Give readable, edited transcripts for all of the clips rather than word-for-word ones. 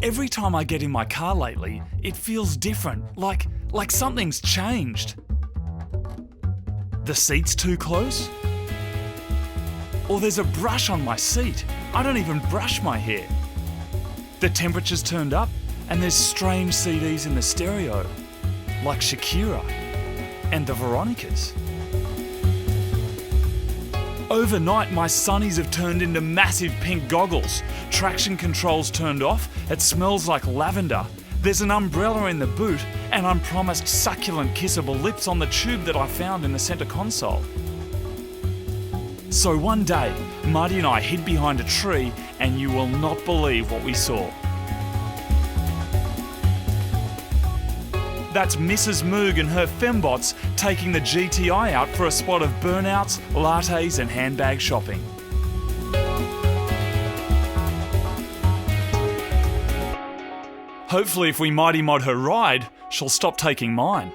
Every time I get in my car lately, it feels different, like something's changed. The seat's too close? Or there's a brush on my seat. I don't even brush my hair. The temperature's turned up and there's strange CDs in the stereo, like Shakira and the Veronicas. Overnight, my sunnies have turned into massive pink goggles. Traction control's turned off, it smells like lavender. There's an umbrella in the boot, and I'm promised succulent kissable lips on the tube that I found in the centre console. So one day, Marty and I hid behind a tree, and you will not believe what we saw. That's Mrs. MOOG and her fembots taking the GTI out for a spot of burnouts, lattes and handbag shopping. Hopefully if we mighty mod her ride, she'll stop taking mine.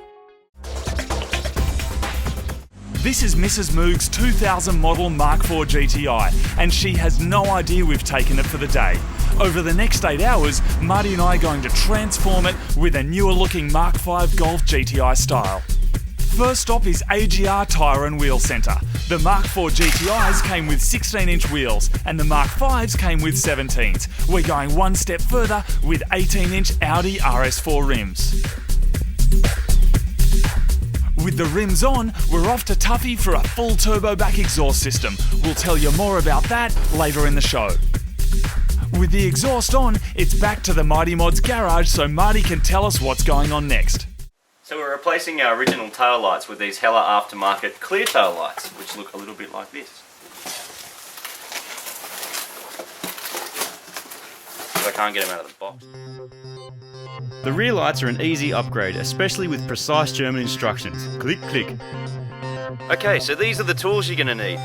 This is Mrs. MOOG's 2000 model Mark 4 GTI, and she has no idea we've taken it for the day. Over the next 8 hours, Marty and I are going to transform it with a newer looking Mark 5 Golf GTI style. First stop is AGR Tyre and Wheel Centre. The Mark 4 GTIs came with 16-inch wheels and the Mark 5s came with 17s. We're going one step further with 18-inch Audi RS4 rims. With the rims on, we're off to Tuffy for a full turbo back exhaust system. We'll tell you more about that later in the show. With the exhaust on, it's back to the Mighty Mod's garage so Marty can tell us what's going on next. So we're replacing our original tail lights with these Hella aftermarket clear tail lights, which look a little bit like this. But I can't get them out of the box. The rear lights are an easy upgrade, especially with precise German instructions. Click, click. Okay, so these are the tools you're going to need.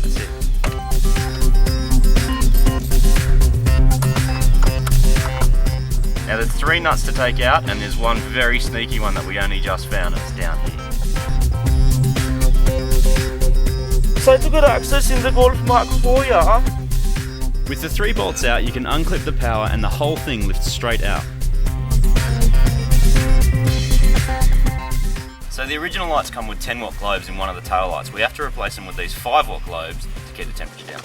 That's it. Now there's 3 nuts to take out, and there's one very sneaky one that we only just found. It's down here. So to get access in the Golf Mark 4, yeah? With the 3 bolts out, you can unclip the power and the whole thing lifts straight out. So the original lights come with 10 watt globes in one of the tail lights. We have to replace them with these 5 watt globes to keep the temperature down.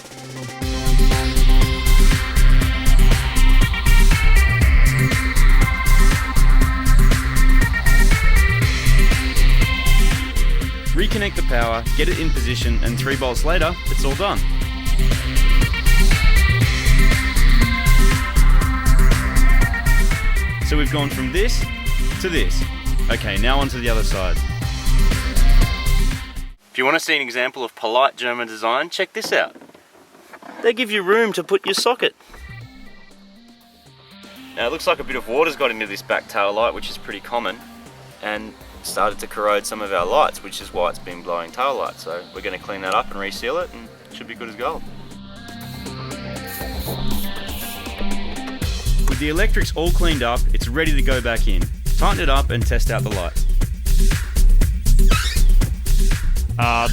Reconnect the power, get it in position, and 3 bolts later, it's all done. So we've gone from this to this. Okay, now onto the other side. If you want to see an example of polite German design, check this out. They give you room to put your socket. Now it looks like a bit of water's got into this back tail light, which is pretty common, and started to corrode some of our lights, which is why it's been blowing tail lights. So we're going to clean that up and reseal it, and it should be good as gold. With the electrics all cleaned up, it's ready to go back in. Tighten it up and test out the lights.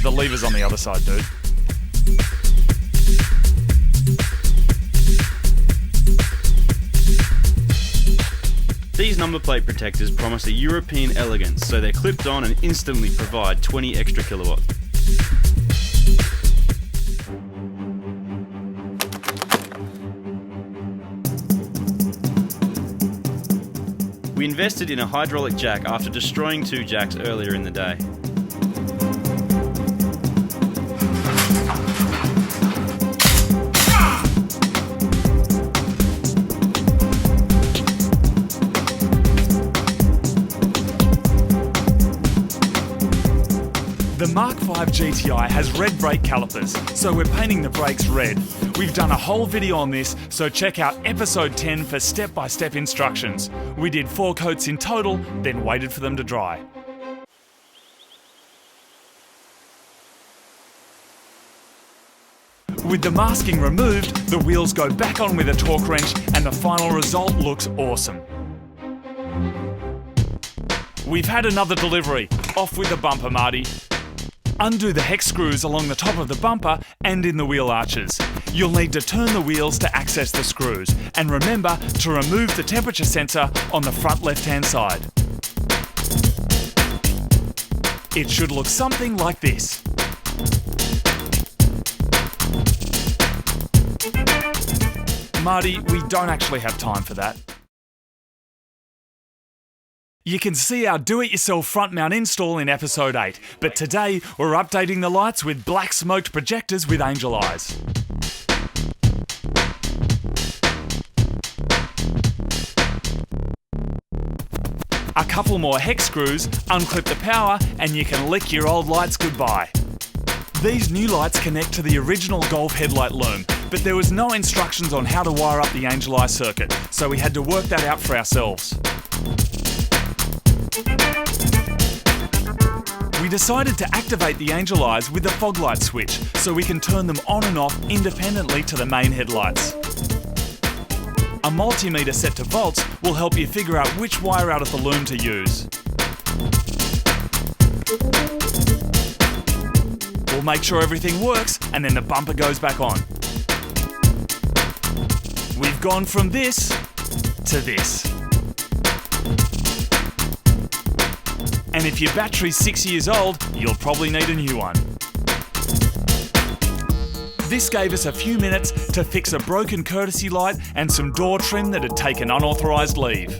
The lever's on the other side, dude. These number plate protectors promise a European elegance, so they're clipped on and instantly provide 20 extra kilowatts. We invested in a hydraulic jack after destroying 2 jacks earlier in the day. The Mark 5 GTI has red brake calipers, so we're painting the brakes red. We've done a whole video on this, so check out episode 10 for step-by-step instructions. We did 4 coats in total, then waited for them to dry. With the masking removed, the wheels go back on with a torque wrench and the final result looks awesome. We've had another delivery. Off with the bumper, Marty. Undo the hex screws along the top of the bumper and in the wheel arches. You'll need to turn the wheels to access the screws, and remember to remove the temperature sensor on the front left-hand side. It should look something like this. Marty, we don't actually have time for that. You can see our do-it-yourself front mount install in episode 8, but today we're updating the lights with black smoked projectors with angel eyes. A couple more hex screws, unclip the power, and you can lick your old lights goodbye. These new lights connect to the original Golf headlight loom, but there was no instructions on how to wire up the angel eye circuit, so we had to work that out for ourselves. We decided to activate the angel eyes with a fog light switch, so we can turn them on and off independently to the main headlights. A multimeter set to volts will help you figure out which wire out of the loom to use. We'll make sure everything works, and then the bumper goes back on. We've gone from this to this. And if your battery's 6 years old, you'll probably need a new one. This gave us a few minutes to fix a broken courtesy light and some door trim that had taken unauthorised leave.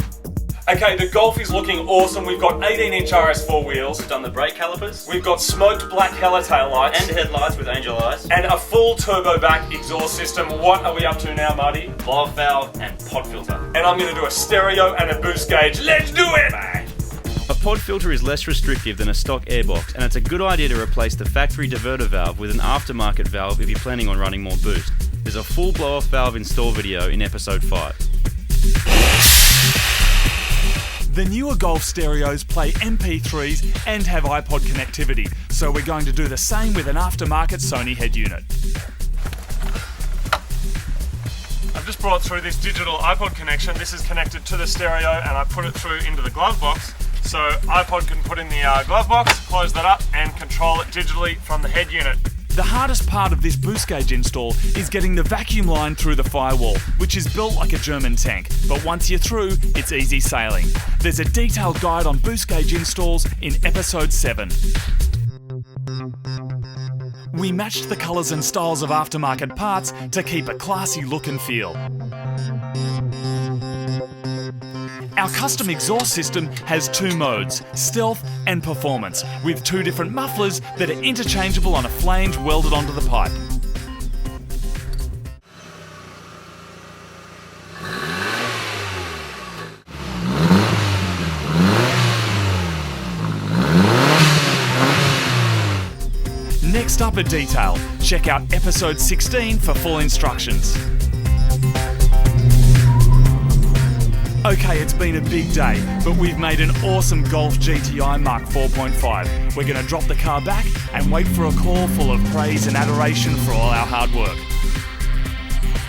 Okay, the Golf is looking awesome. We've got 18-inch RS4 wheels. We've done the brake calipers. We've got smoked black hella tail lights. And headlights with angel eyes. And a full turbo back exhaust system. What are we up to now, Marty? Blow-off valve and pod filter. And I'm going to do a stereo and a boost gauge. Let's do it! Bang. A pod filter is less restrictive than a stock airbox, and it's a good idea to replace the factory diverter valve with an aftermarket valve if you're planning on running more boost. There's a full blow-off valve install video in episode 5. The newer Golf stereos play MP3s and have iPod connectivity, so we're going to do the same with an aftermarket Sony head unit. I've just brought through this digital iPod connection. This is connected to the stereo, and I put it through into the glove box. So iPod can put in the glove box, close that up, and control it digitally from the head unit. The hardest part of this boost gauge install is getting the vacuum line through the firewall, which is built like a German tank, but once you're through, it's easy sailing. There's a detailed guide on boost gauge installs in episode 7. We matched the colours and styles of aftermarket parts to keep a classy look and feel. Our custom exhaust system has 2 modes, stealth and performance, with 2 different mufflers that are interchangeable on a flange welded onto the pipe. Next up a detail. Check out episode 16 for full instructions. Okay, it's been a big day, but we've made an awesome Golf GTI Mark 4.5. We're going to drop the car back and wait for a call full of praise and adoration for all our hard work.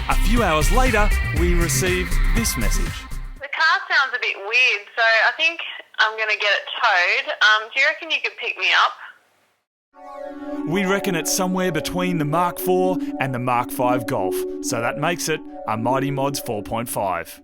A few hours later, we received this message. The car sounds a bit weird, so I think I'm going to get it towed. Do you reckon you could pick me up? We reckon it's somewhere between the Mark 4 and the Mark 5 Golf, so that makes it a Mighty Mods 4.5.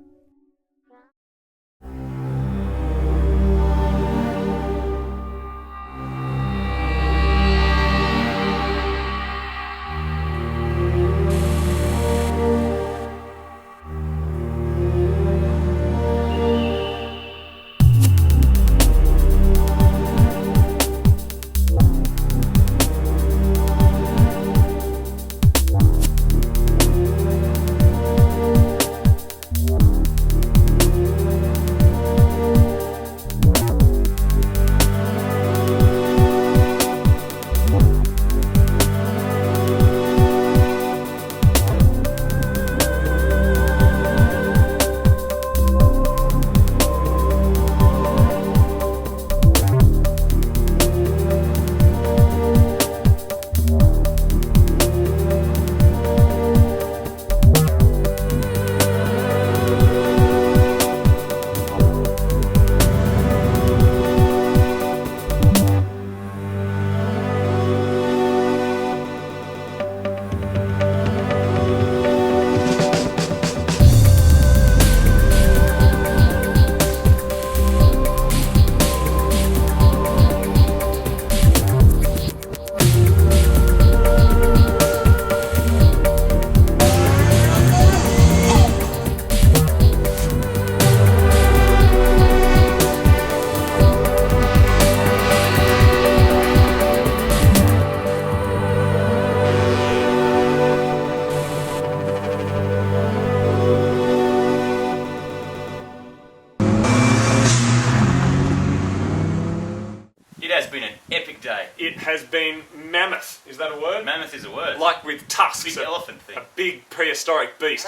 been mammoth. Is that a word? Mammoth is a word. Like with tusks. Big elephant thing. A big prehistoric beast.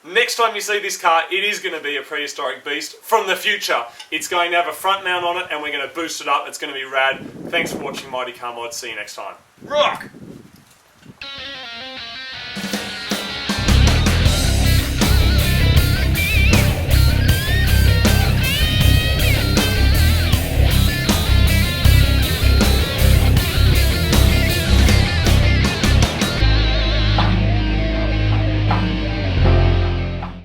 Next time you see this car, it is going to be a prehistoric beast from the future. It's going to have a front mount on it, and we're going to boost it up. It's going to be rad. Thanks for watching Mighty Car Mod. See you next time. Rock!